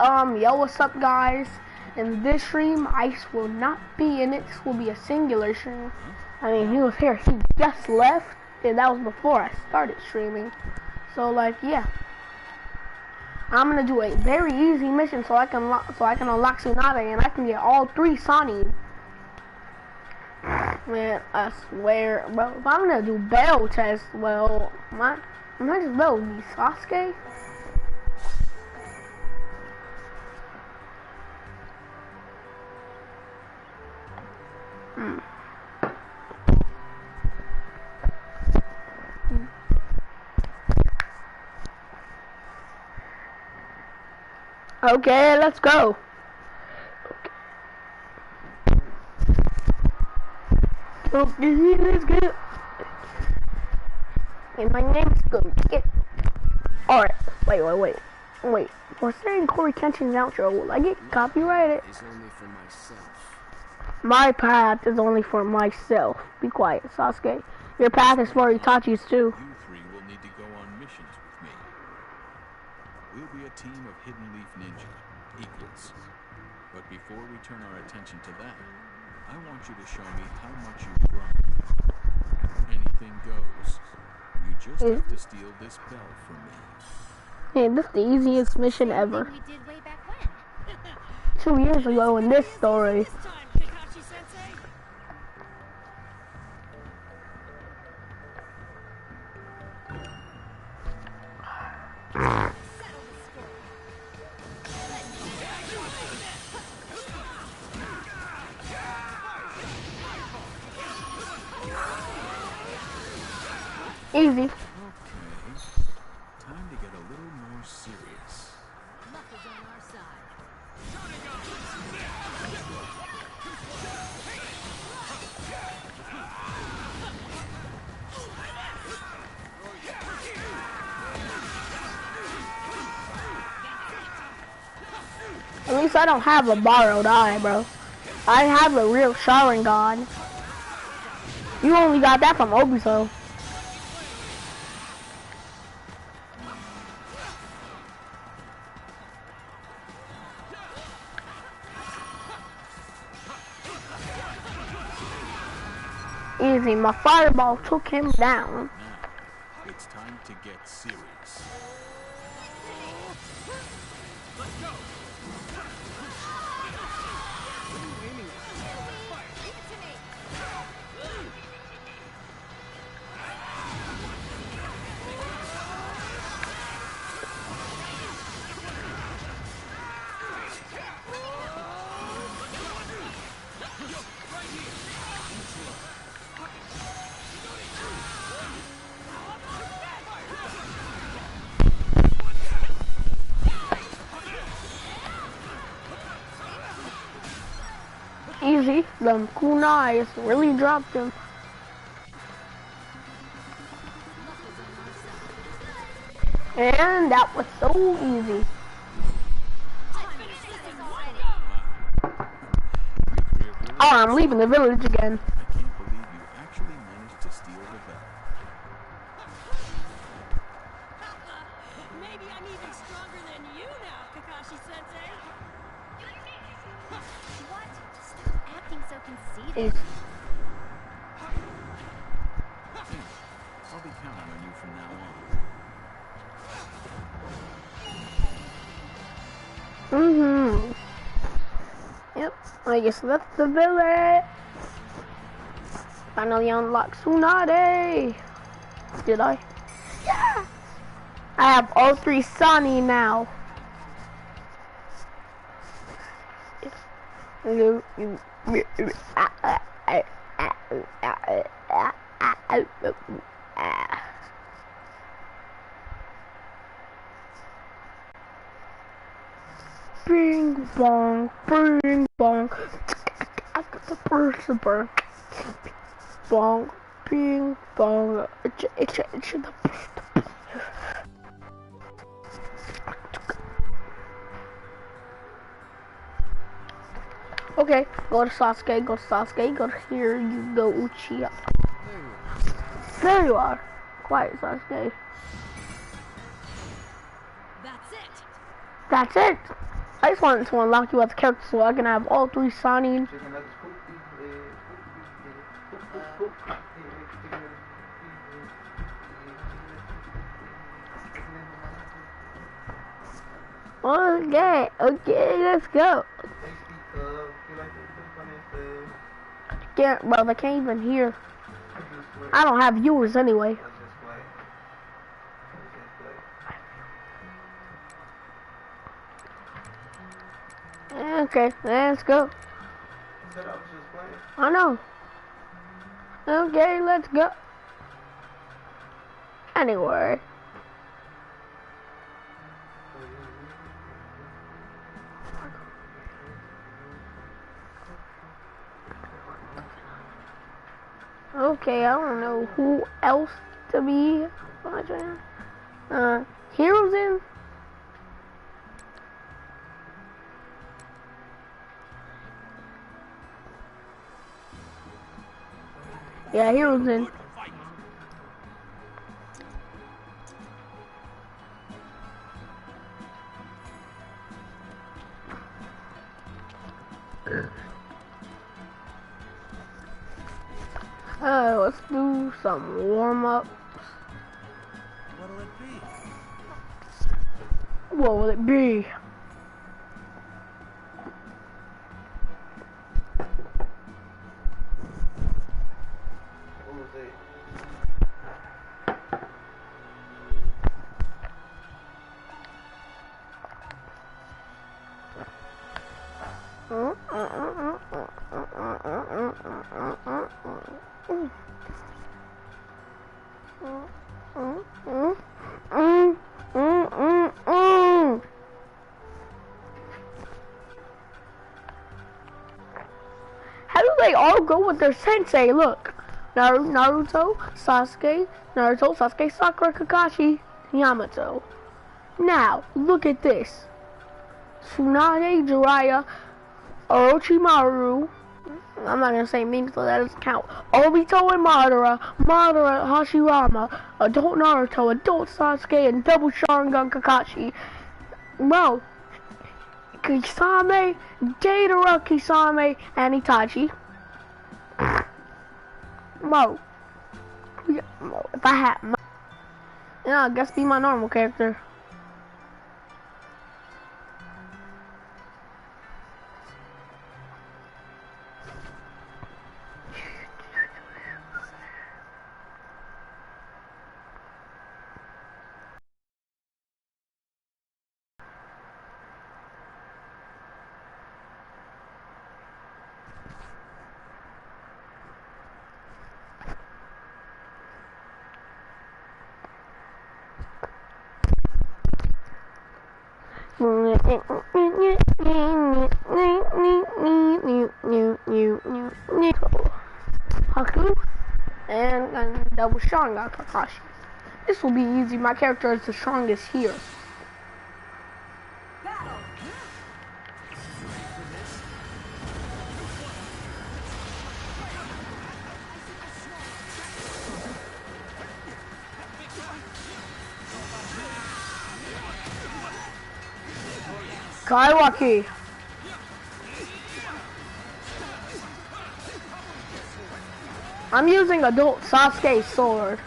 Yo, what's up, guys? In this stream, Ice will not be in it. This will be a singular stream. I mean, he was here. He just left, and that was before I started streaming. So, like, yeah. I'm gonna do a very easy mission so I can unlock Tsunade, and I can get all 3 Sani. Man, I swear, bro. If I'm gonna do battle test, well, might as well be Sasuke. Okay, let's go. Okay, let's go. And my name's Go. Alright, wait. For saying Corey Kenshin's outro, will I get copyrighted? My path is only for myself. Be quiet, Sasuke. Your path is for Itachi's too. You 3 will need to go on missions with me. We'll be a team of Hidden Leaf Ninja, equals. But before we turn our attention to that, I want you to show me how much you've grown. Anything goes. You just have to steal this bell from me. Hey, this is the easiest mission ever. We did way back when. 2 years ago in this story. Easy. Okay. Time to get a little more serious. Luck is on our side. At least I don't have a borrowed eye, bro. I have a real Sharingan. You only got that from Obito. Easy, my fireball took him down. Now, it's time to get serious. Let's go. Easy, the kunais really dropped him. And that was so easy. Oh, I'm leaving the village again. I can't believe you actually managed to steal the bell. Maybe I'm even stronger than you now, Kakashi-sensei. What? Stop acting so conceited. I'll be counting on you from now on. Yep, I guess that's the village. Finally unlocked Tsunade. Did I? Yeah! I have all 3 Sani now. Bing bong, bing bong. I got the first bird. Bong, bing bong. It's the Okay, go to Sasuke, go to here, you go Uchiha. There you are. Quiet, Sasuke. That's it. That's it. I just wanted to unlock you as a character so I can have all three Sonic. Okay, let's go. Bro, they can't even hear. I don't have viewers anyway. Okay, let's go. I know. Okay, let's go. Anyway. Okay, I don't know who else to be watching. Heroes in. Yeah, Heroes in. Let's do some warm-ups. What'll it be? What will it be? What was it? How do they all go with their sensei? Look, Naruto, Sasuke, Sakura, Kakashi, Yamato. Now, look at this. Tsunade, Jiraiya, Orochimaru. I'm not gonna say mean so that doesn't count. Obito and Madara, Hashirama, adult Naruto, adult Sasuke, and double Sharingan Kakashi. Bro, Kisame, Deidara, Kisame, and Itachi. Bro, if I had my, I guess be my normal character. Haku and double Sharingan Kakashi. This will be easy. My character is the strongest here. Kaiwaki. I'm using adult Sasuke's sword.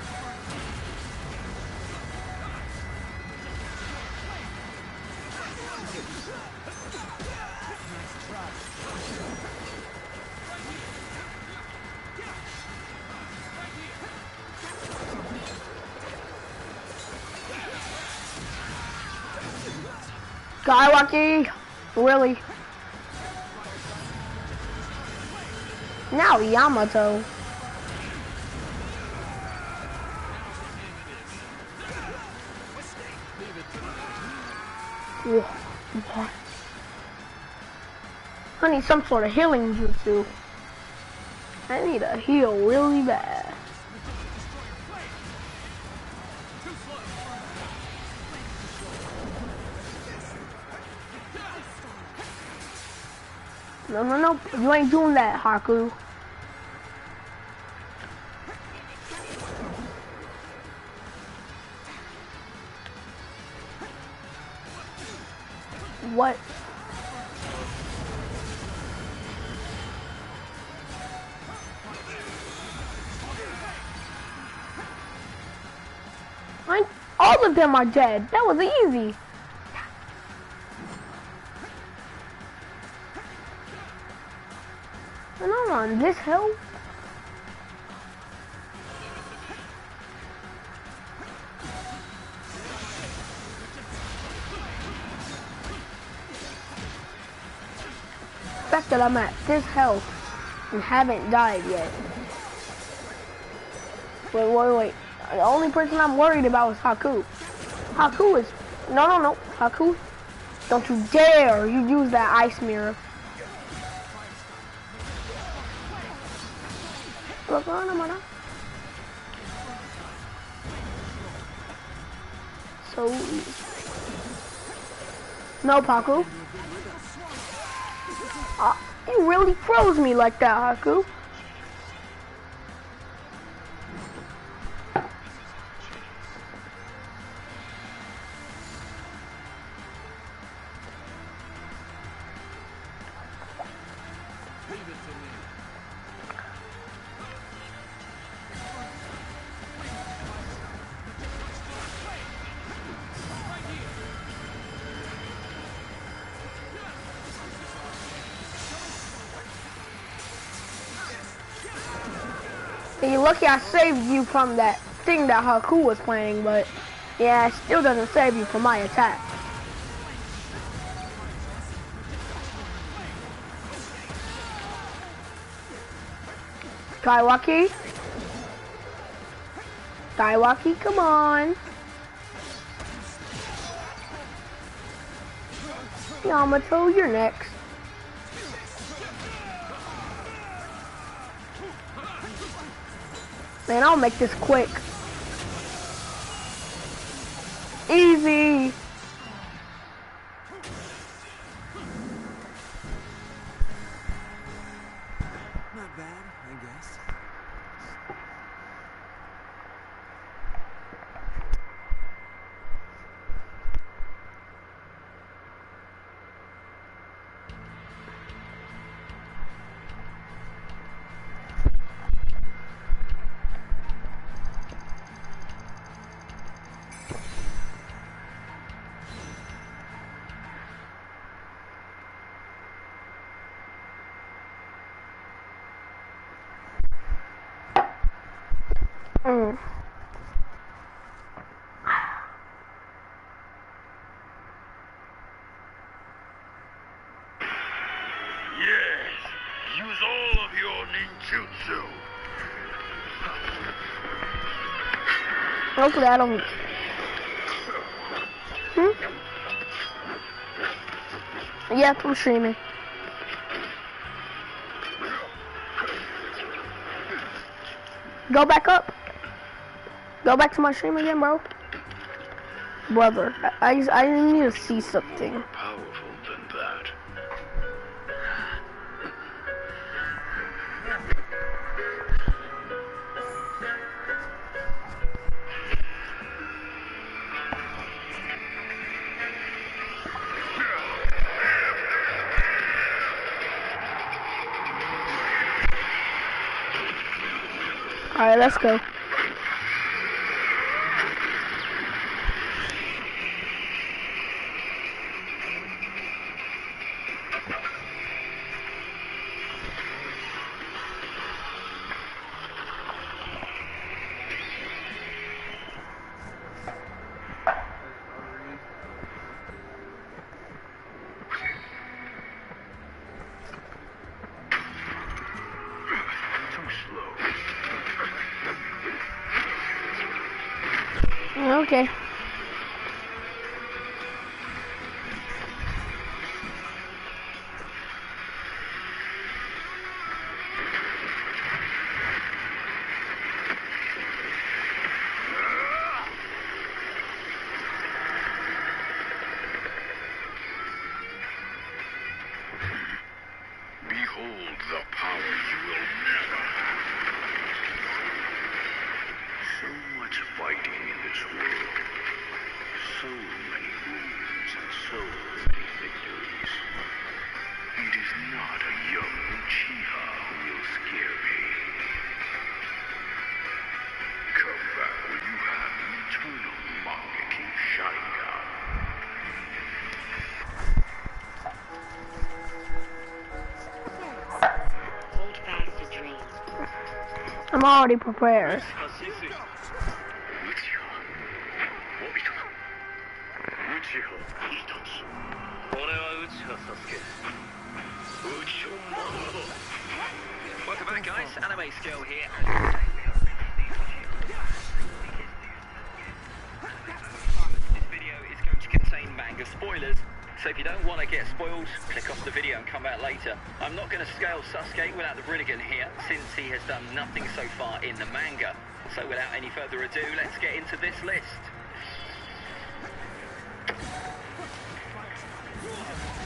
Kaiwaki, really? Now Yamato. What? I need some sort of healing jutsu. I need a heal really bad. No, you ain't doing that, Haku. What? All of them are dead. That was easy. And I'm on this hill. The fact that I'm at this health and haven't died yet. Wait. The only person I'm worried about is Haku. Haku is... No. Haku, don't you dare you use that ice mirror. Look on him, so... No, Haku. You really froze me like that, Haku. You're lucky I saved you from that thing that Haku was playing, but yeah, it still doesn't save you from my attack. Kaiwaki, come on. Yamato, you're next. Man, I'll make this quick. Easy. Not bad, I guess. Yes, use all of your ninjutsu. Hopefully I don't... Yeah, I'm streaming. Go back up. Go back to my stream again, bro. Brother, I need to see something. More powerful than that. Alright, let's go. Okay. Behold the power you will never have. So much fighting in this world. So many wounds and so many victories. It is not a young Uchiha who will scare me. Come back when you have eternal I'm already prepared. 'Welcome back, guys. Anime Skill here. This video is going to contain manga spoilers, so if you don't want to get spoiled, click off the video and come back later. I'm not going to scale Sasuke without the Rinnegan here, since he has done nothing so far in the manga. So without any further ado, let's get into this list.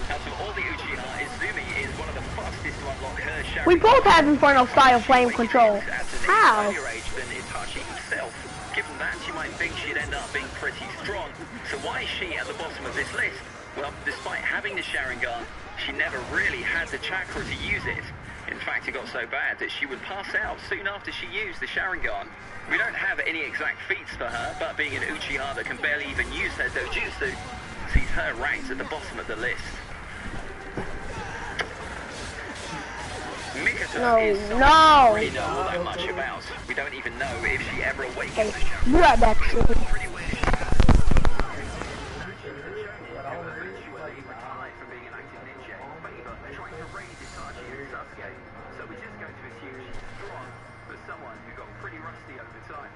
Out of all the Uchiha, Izumi is one of the fastest to unlock her Sharingan. We both have Inferno style flame control. How? Than Itachi himself. Given that, you might think she'd end up being pretty strong. So why is she at the bottom of this list? Well, despite having the Sharingan, she never really had the chakra to use it. In fact, it got so bad that she would pass out soon after she used the Sharingan. We don't have any exact feats for her, but being an Uchiha that can barely even use her dojutsu sees her ranked at the bottom of the list. Mikasa is someone we don't really know all that much about. We don't even know if she ever awakens the Sharingan. You got that shit. Pretty weird. She was retired from being an active ninja in favor of trying to raise Itachi and Sasuke. So we're just going to assume she's strong, but someone who got pretty rusty over time.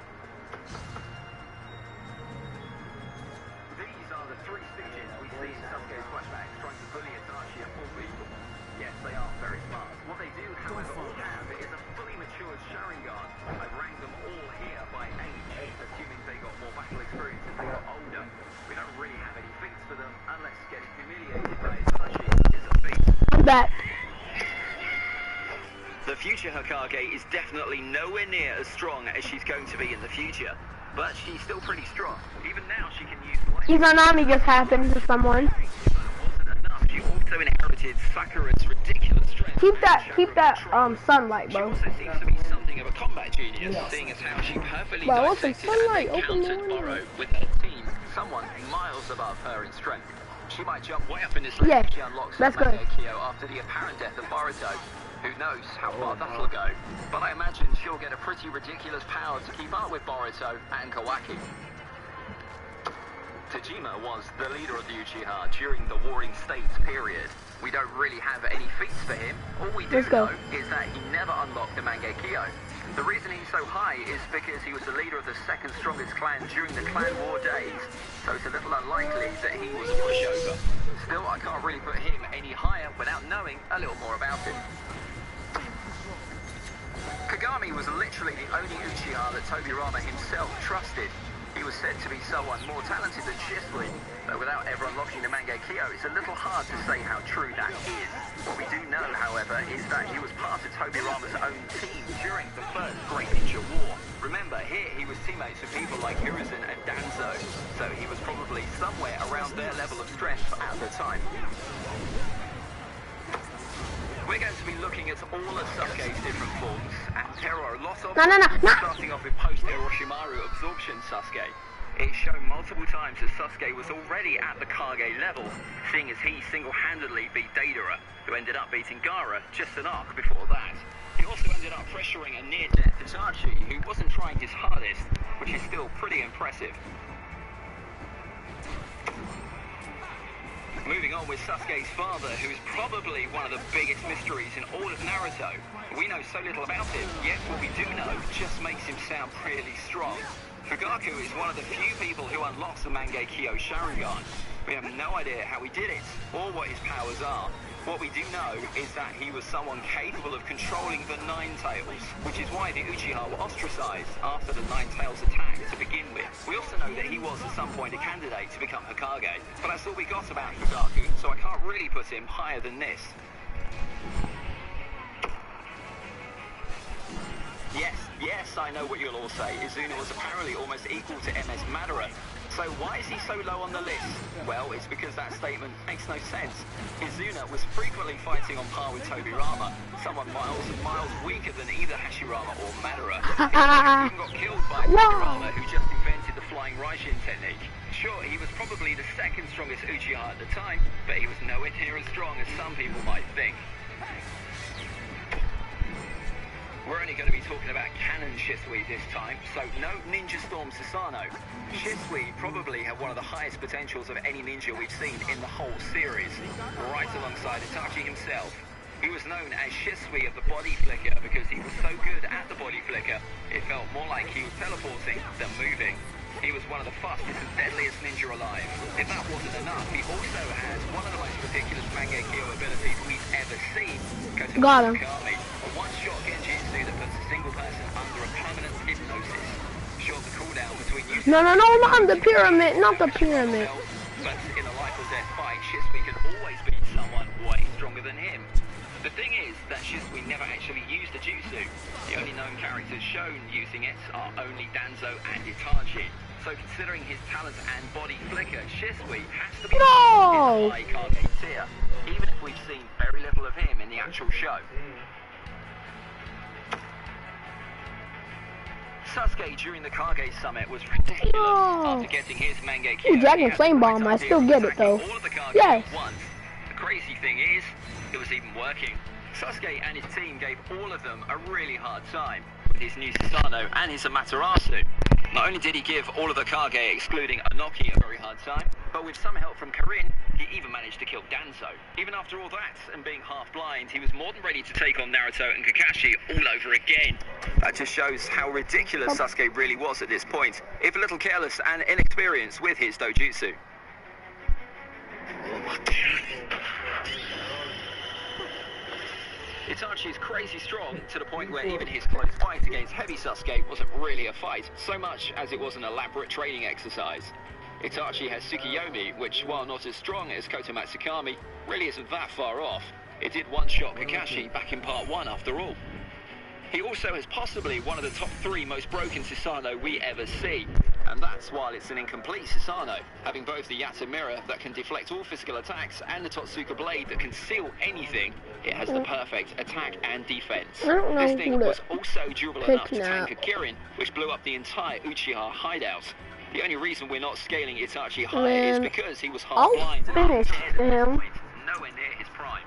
These are the three stooges we see in Sasuke's flashbacks trying to bully Itachi and pull people. Yes, they are very smart. What they do, however, all have is a fully matured Sharingan. I've ranked them all here by age, assuming they got more battle experience as they got older. We don't really have any feats for them unless getting humiliated by Itachi is a feat. I'm back. The future Hokage is definitely nowhere near as strong as she's going to be in the future, but she's still pretty strong. Even now, she can use light. Izanami just happened to someone. She also inherited Sakura's ridiculous strength. Keep that sunlight, She bro. also seems to be something of a combat genius, seeing as how she perfectly Wow, what's the dissected sunlight? and Open the countered window. Boruto with her team, someone miles above her in strength. She might jump way up in this list Yes, if she unlocks that's Manga good. Kyo after the apparent death of Boruto. Who knows how far that'll go. But I imagine she'll get a pretty ridiculous power to keep up with Boruto and Kawaki. Tajima was the leader of the Uchiha during the Warring States period. We don't really have any feats for him. All we do know is that he never unlocked the Mangekyo. The reason he's so high is because he was the leader of the second strongest clan during the clan war days, so it's a little unlikely that he was a pushover. Still, I can't really put him any higher without knowing a little more about him. Kagami was literally the only Uchiha that Tobirama himself trusted. He was said to be someone more talented than Shisui, but without ever unlocking the Mangekyo, it's a little hard to say how true that is. What we do know, however, is that he was part of Tobirama's own team during the First Great Ninja War. Remember, here he was teammates with people like Hiruzen and Danzo, so he was probably somewhere around their level of strength at the time. We're going to be looking at all of Sasuke's different forms, and there are a lot of them, starting off with post-Orochimaru absorption Sasuke. It's shown multiple times that Sasuke was already at the Kage level, seeing as he single-handedly beat Deidara, who ended up beating Gaara just an arc before that. He also ended up pressuring a near-death Itachi, who wasn't trying his hardest, which is still pretty impressive. Moving on with Sasuke's father, who is probably one of the biggest mysteries in all of Naruto. We know so little about him, yet what we do know just makes him sound really strong. Fugaku is one of the few people who unlocks the Mangekyo Sharingan. We have no idea how he did it, or what his powers are. What we do know is that he was someone capable of controlling the Nine Tails, which is why the Uchiha were ostracized after the Nine Tails attack to begin with. We also know that he was at some point a candidate to become Hokage, but that's all we got about Fugaku, so I can't really put him higher than this. Yes, I know what you'll all say. Izuna was apparently almost equal to MS Madara. So why is he so low on the list? Well, it's because that statement makes no sense. Izuna was frequently fighting on par with Tobirama, someone miles and miles weaker than either Hashirama or Madara. He even got killed by Tobirama, who just invented the flying Raijin technique. Sure, he was probably the second strongest Uchiha at the time, but he was nowhere near as strong as some people might think. We're only going to be talking about canon Shisui this time, so no Ninja Storm Susanoo. Shisui probably have one of the highest potentials of any ninja we've seen in the whole series, right alongside Itachi himself. He was known as Shisui of the body flicker because he was so good at the body flicker, it felt more like he was teleporting than moving. He was one of the fastest and deadliest ninja alive. If that wasn't enough, he also has one of the most ridiculous Mangekyo abilities we've ever seen. Got him. Kami, a one-shot genjutsu that puts a single person under a permanent hypnosis. Short the cooldown between use. No, not the pyramid, not the pyramid. But in a life or death fight, Shisui can always beat someone way stronger than him. The thing is that Shisui never actually used the jutsu. The only known characters shown using it are only Danzo and Itachi. So considering his talent and body flicker, Shisui has to be in the high Kage tier, even if we've seen very little of him in the actual show. Sasuke during the Kage summit was ridiculous. After getting his Mangekyo, Ooh, Dragon Flame Bomb, I still get it though. All of the Kage Yes. at once. The crazy thing is, it was even working. Sasuke and his team gave all of them a really hard time with his new Susanoo and his Amaterasu. Not only did he give all of the Kage, excluding Inoki, a very hard time, but with some help from Karin, he even managed to kill Danzo. Even after all that, and being half blind, he was more than ready to take on Naruto and Kakashi all over again. That just shows how ridiculous Sasuke really was at this point, if a little careless and inexperienced with his dojutsu. Itachi is crazy strong to the point where even his close fight against Heavy Sasuke wasn't really a fight, so much as it was an elaborate training exercise. Itachi has Tsukiyomi, which, while not as strong as Koto Matsukami, really isn't that far off. It did one-shot Kakashi back in part 1 after all. He also has possibly one of the top 3 most broken Susanoo we ever see. And that's while it's an incomplete Susanoo, having both the Yato Mirror that can deflect all physical attacks and the Totsuka Blade that can seal anything. It has the perfect attack and defense. This thing was also durable enough to tank a Kirin, which blew up the entire Uchiha hideout. The only reason we're not scaling Itachi higher is because he was half blind and finish him. nowhere near his prime.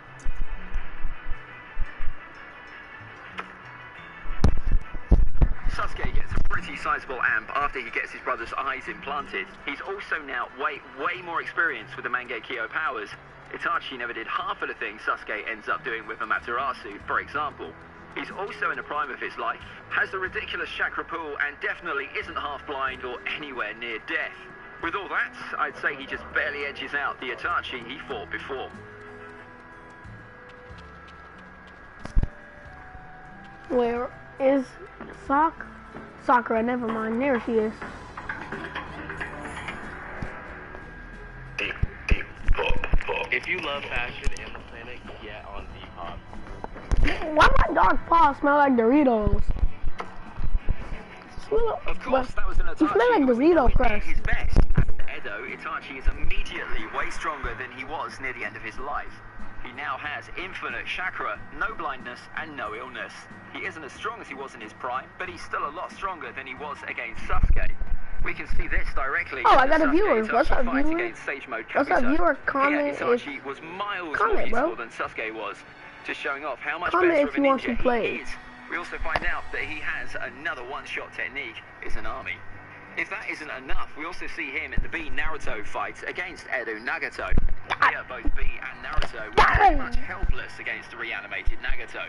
Sasuke gets a pretty sizable amp after he gets his brother's eyes implanted. He's also now way more experienced with the Mangekyo powers. Itachi never did half of the things Sasuke ends up doing with Amaterasu, for example. He's also in the prime of his life, has a ridiculous chakra pool, and definitely isn't half blind or anywhere near death. With all that, I'd say he just barely edges out the Itachi he fought before. Where is Sakura? Never mind. There she is. If you love fashion and the planet, get on Depop. Why my dog paws smell like Doritos? Of course, that was an Itachi. You smell like Dorito crust. His best. At Edo, Itachi is immediately way stronger than he was near the end of his life. He now has infinite chakra, no blindness, and no illness. He isn't as strong as he was in his prime, but he's still a lot stronger than he was against Sasuke. We can see this directly. Oh, I got a viewer. What's up, viewer? What's up, viewer? Comment Itachi was miles more useful than Sasuke was, just showing off how much better of a ninja he is. We also find out that he has another one-shot technique, Izanami. If that isn't enough, we also see him in the B Naruto fight against Edo Nagato. Here, both B and Naruto were pretty much helpless against the reanimated Nagato.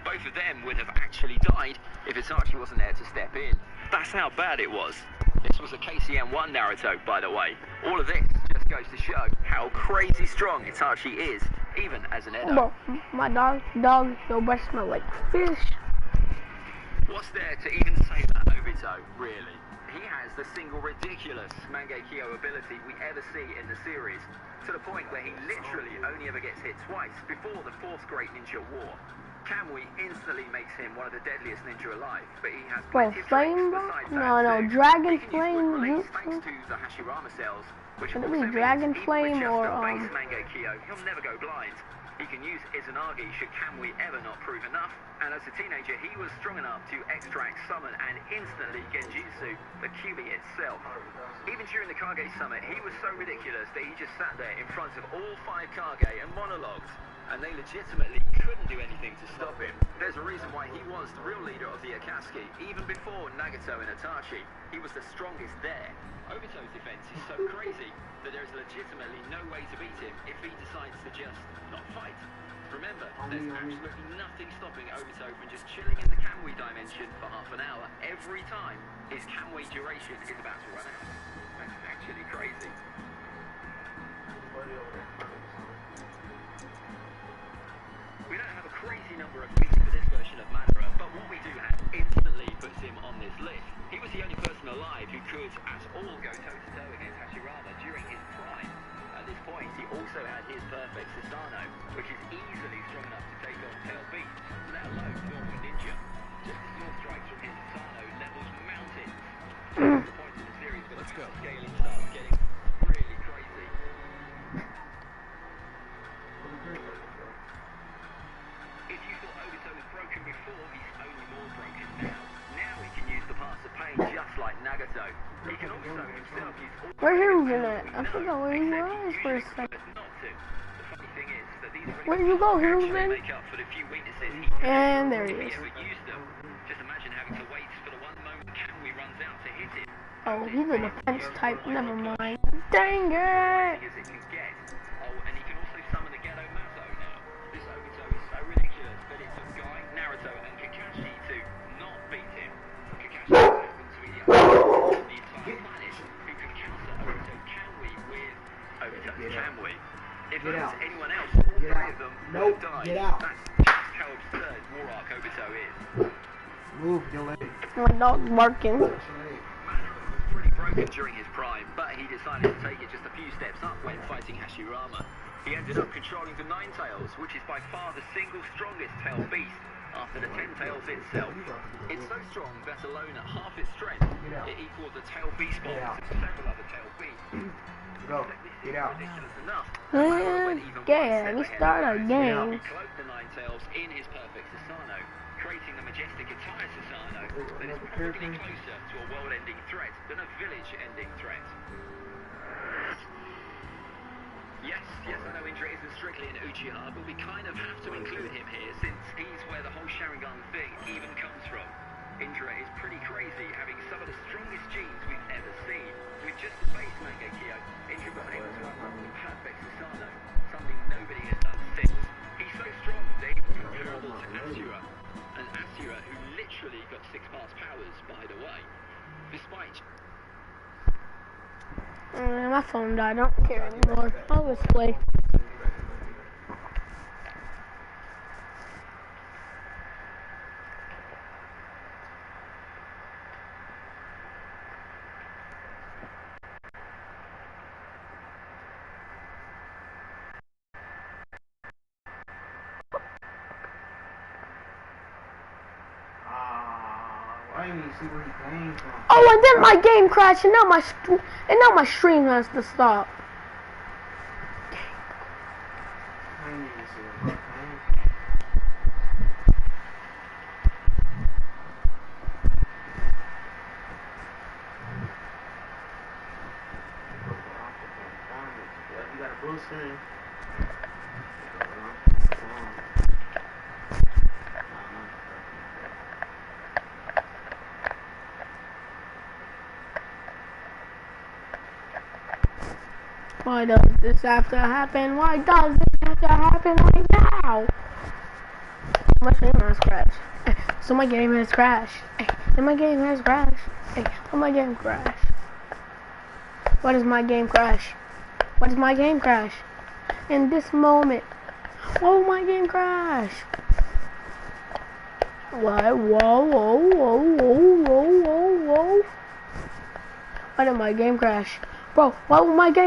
Both of them would have actually died if Itachi wasn't there to step in. That's how bad it was. This was a KCM1 Naruto, by the way. All of this just goes to show how crazy strong Itachi is, even as an Edo. Well, my dog, your breath smell like fish. What's there to even say about Obito, really? He has the single ridiculous Mangekyo ability we ever see in the series, to the point where he literally only ever gets hit twice before the 4th Great Ninja War. Kamui instantly makes him one of the deadliest ninja alive, but he has plenty of tricks besides that. Dragon Flame thanks to the Hashirama cells, which Should it also be means Dragon even Flame with just or the base Mangekyo, he'll never go blind. He can use Izanagi should Kamui ever not prove enough, and as a teenager he was strong enough to extract, summon, and instantly genjutsu the Kyuubi itself. Even during the Kage summit, he was so ridiculous that he just sat there in front of all 5 Kage and monologued. and they legitimately couldn't do anything to stop him. There's a reason why he was the real leader of the Akatsuki, even before Nagato and Itachi. He was the strongest there. Obito's defense is so crazy that there's legitimately no way to beat him if he decides to just not fight. Remember, there's absolutely nothing stopping Obito from just chilling in the Kamui dimension for half an hour every time his Kamui duration is about to run out. That's actually crazy. We don't have a crazy number of feats for this version of Madara, but what we do have instantly puts him on this list. He was the only person alive who could at all go toe-to-toe against Hashirama during his prime. At this point, he also had his perfect Susanoo, which is easily strong enough to take on Tail Beast, let alone normal ninja. Just the sword strikes from his Susanoo levels mountains. The point in the series where the scaling starts getting really crazy. If you thought Obito was broken before, he's only more broken now. Now he can use the paths of pain just like Nagato. He can also himself use all Where Hiruzen at? I forgot where he was for a second. Where did you go, Hiruzen? And there he is. Just imagine having to wait for the one moment Kamui runs out to hit him. Oh, he's a defense type. Never mind. Dang it! Oh, and he can also summon the Ghetto Mazo now. This Obito is so ridiculous that it took Guy, Naruto, and Kakashi to not beat him. Kakashi happened to be the only the entire planet who could counter Obito Kamui with Obito's Kamui. If it was anyone else, all three of them would have died. That's just how absurd War Arc Obito is. Move, you're late. My dog's barking. Madara was pretty broken during his prime, but he decided to take it just a few steps up when fighting Hashirama. He ended up controlling the Nine Tails, which is by far the single strongest tail beast, after the 10 Tails itself. It's so strong that alone at half its strength, it equals the tail beast bomb to several other tail beasts. Go, get out. Ridiculous enough. Yeah, we start our game. He cloaked the Nine Tails in his perfect Susanoo, creating the majestic entire Susanoo that is probably closer to a world-ending threat than a village-ending threat. Yes, I know Indra isn't strictly an Uchiha, but we kind of have to include him here since he's where the whole Sharingan thing even comes from. Indra is pretty crazy, having some of the strongest genes we've ever seen. With just the base Mangekyo, Indra got able to unlock the perfect Susanoo, something nobody has done since. He's so strong that he's comparable to Asura, an Asura who literally got 6-pass powers, by the way. Despite... My phone died. I don't care anymore. I'll just play. I didn't even see where he came from. Oh, and then my game crashed, and now my stream has to stop. I didn't even see where he came from. You got a blue screen. Why does this have to happen? Why does this have to happen right now? My stream has crashed. So my game has crashed. And my game has crashed. So my game crashed. Why does my game crash? Why does my game crash? In this moment. Why will my game crash? Why? Whoa. Why did my game crash? Bro, why will my game